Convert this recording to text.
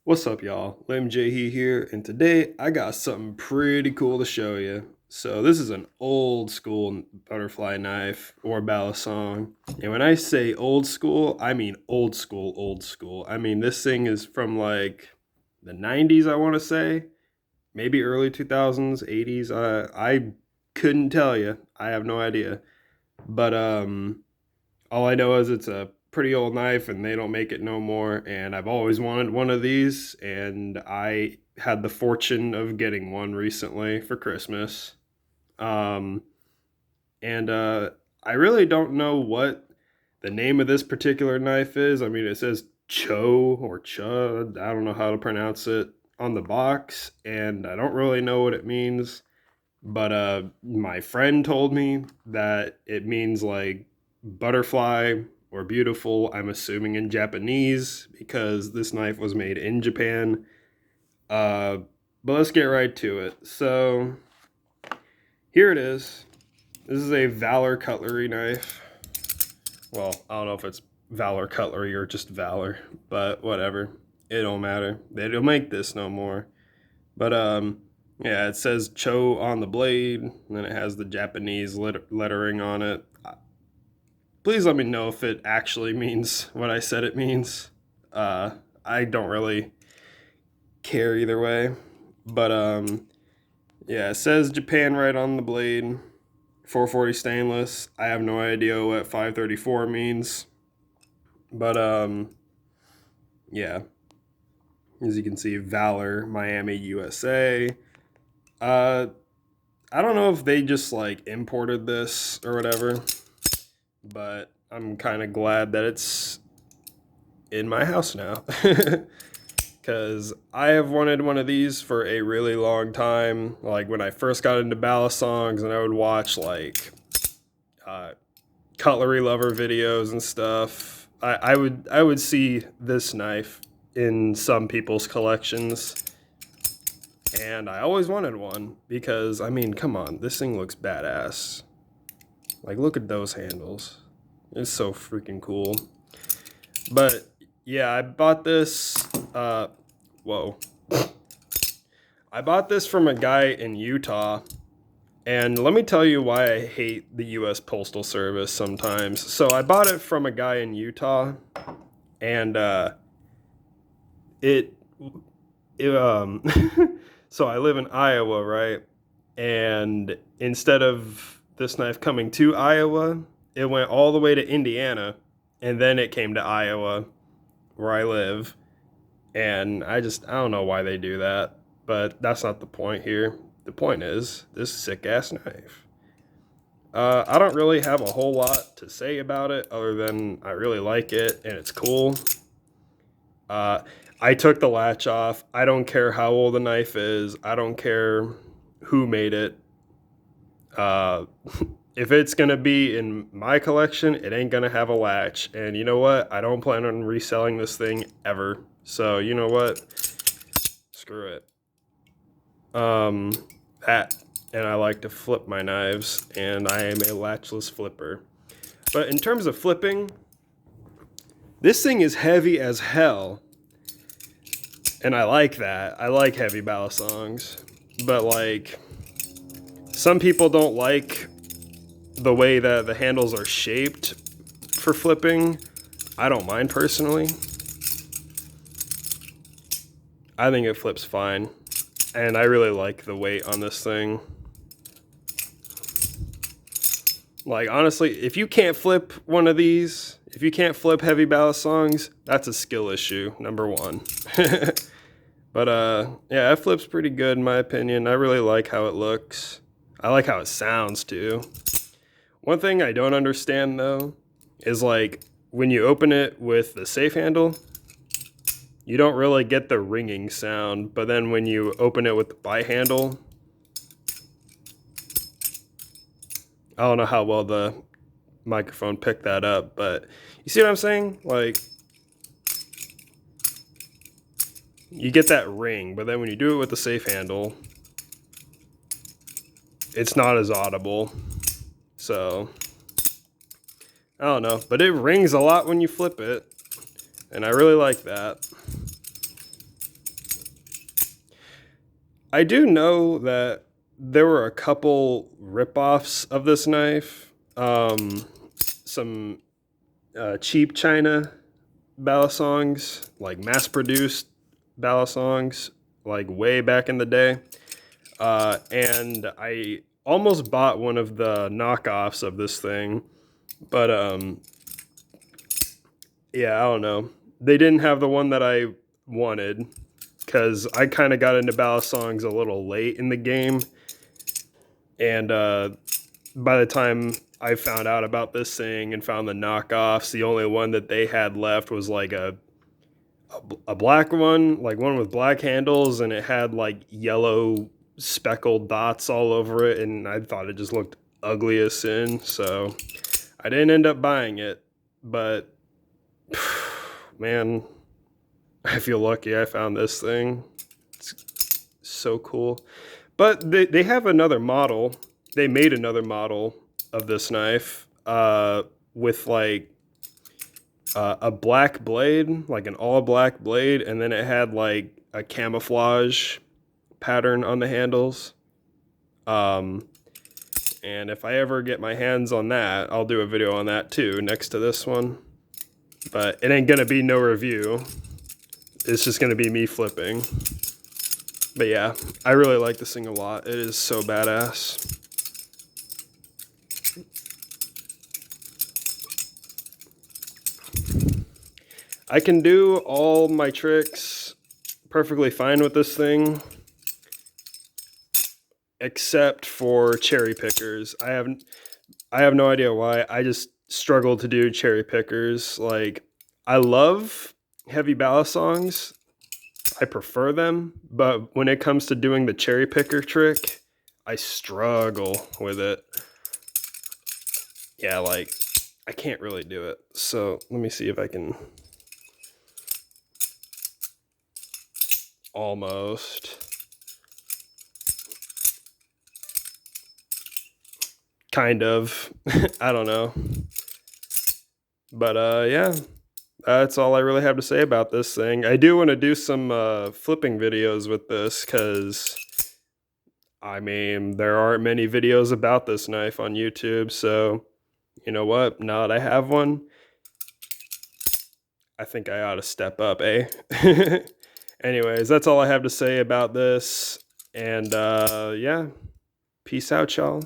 What's up, y'all? Lim J here, and today I got something pretty cool to show you. So this is an old school butterfly knife or balisong, and when I say old school, I mean old school, old school. I mean this thing is from like the '90s, I want to say, maybe early 2000s, '80s. I couldn't tell you. I have no idea. But all I know is it's a pretty old knife and they don't make it no more. And I've always wanted one of these, and I had the fortune of getting one recently for Christmas. Um, and I really don't know what the name of this particular knife is. I mean, it says Cho or Chud. I don't know how to pronounce it on the box, and I don't really know what it means. But my friend told me that it means like butterfly or beautiful. I'm assuming in Japanese because this knife was made in Japan. Uh, but let's get right to it. So here it is. This is a Valor cutlery knife. Well, I don't know if it's Valor cutlery or just Valor, but whatever. It don't matter. They don't make this no more. But yeah, it says Cho on the blade, and then it has the Japanese lettering on it. Please let me know if it actually means what I said it means. I don't really care either way. But yeah, it says Japan right on the blade. 440 stainless. I have no idea what 534 means. But yeah, as you can see, Valor, Miami, USA. Uh, I don't know if they just like imported this or whatever, but I'm kind of glad that it's in my house now. Because I have wanted one of these for a really long time. Like when I first got into balisongs, and I would watch like uh, cutlery lover videos and stuff. I would see this knife in some people's collections, and I always wanted one because I mean, come on, this thing looks badass. Like, look at those handles. It's so freaking cool. But yeah, I bought this. Whoa. I bought this from a guy in Utah. And let me tell you why I hate the US Postal Service sometimes. So I bought it from a guy in Utah. And it, so I live in Iowa, right? And instead of this knife coming to Iowa, it went all the way to Indiana, and then it came to Iowa, where I live. And I don't know why they do that, but that's not the point here. The point is this sick ass knife. I don't really have a whole lot to say about it other than I really like it and it's cool. I took the latch off. I don't care how old the knife is. I don't care who made it. Uh, if it's going to be in my collection, it ain't going to have a latch. And you know what? I don't plan on reselling this thing ever. So, you know what? Screw it. That. And I like to flip my knives, and I am a latchless flipper. But in terms of flipping, this thing is heavy as hell. And I like that. I like heavy balisongs. But, like, some people don't like the way that the handles are shaped for flipping. I don't mind personally. I think it flips fine. And I really like the weight on this thing. Like, honestly, if you can't flip one of these, if you can't flip heavy balisongs, that's a skill issue, number one. But, yeah, it flips pretty good in my opinion. I really like how it looks. I like how it sounds, too. One thing I don't understand, though, is, like, when you open it with the safe handle, you don't really get the ringing sound. But then when you open it with the buy handle, I don't know how well the microphone picked that up, but you see what I'm saying? Like, you get that ring, but then when you do it with the safe handle, it's not as audible. So, I don't know, but it rings a lot when you flip it, and I really like that. I do know that there were a couple rip-offs of this knife. Some cheap China balisongs, like mass-produced balisongs, like way back in the day. And I almost bought one of the knockoffs of this thing, but yeah, I don't know. They didn't have the one that I wanted because I kind of got into balisongs a little late in the game, and by the time I found out about this thing and found the knockoffs, the only one that they had left was like a black one, like one with black handles, and it had like yellow speckled dots all over it, and I thought it just looked ugly as sin, so I didn't end up buying it. But man, I feel lucky I found this thing. It's so cool. But they have another model. They made another model of this knife with like a black blade, like an all black blade, and then it had like a camouflage pattern on the handles. Um, and if I ever get my hands on that, I'll do a video on that too, next to this one. But it ain't gonna be no review. It's just gonna be me flipping. But yeah, I really like this thing a lot. It is so badass. I can do all my tricks perfectly fine with this thing, except for cherry pickers. I have no idea why. I just struggle to do cherry pickers. Like, I love heavy balisongs. I prefer them, but when it comes to doing the cherry picker trick, I struggle with it. Yeah, like, I can't really do it. So let me see if I can. Almost. Kind of. I don't know. But yeah, that's all I really have to say about this thing. I do want to do some flipping videos with this because, I mean, there aren't many videos about this knife on YouTube. So, you know what? Now that I have one, I think I ought to step up, eh? Anyways, that's all I have to say about this. And yeah, peace out, y'all.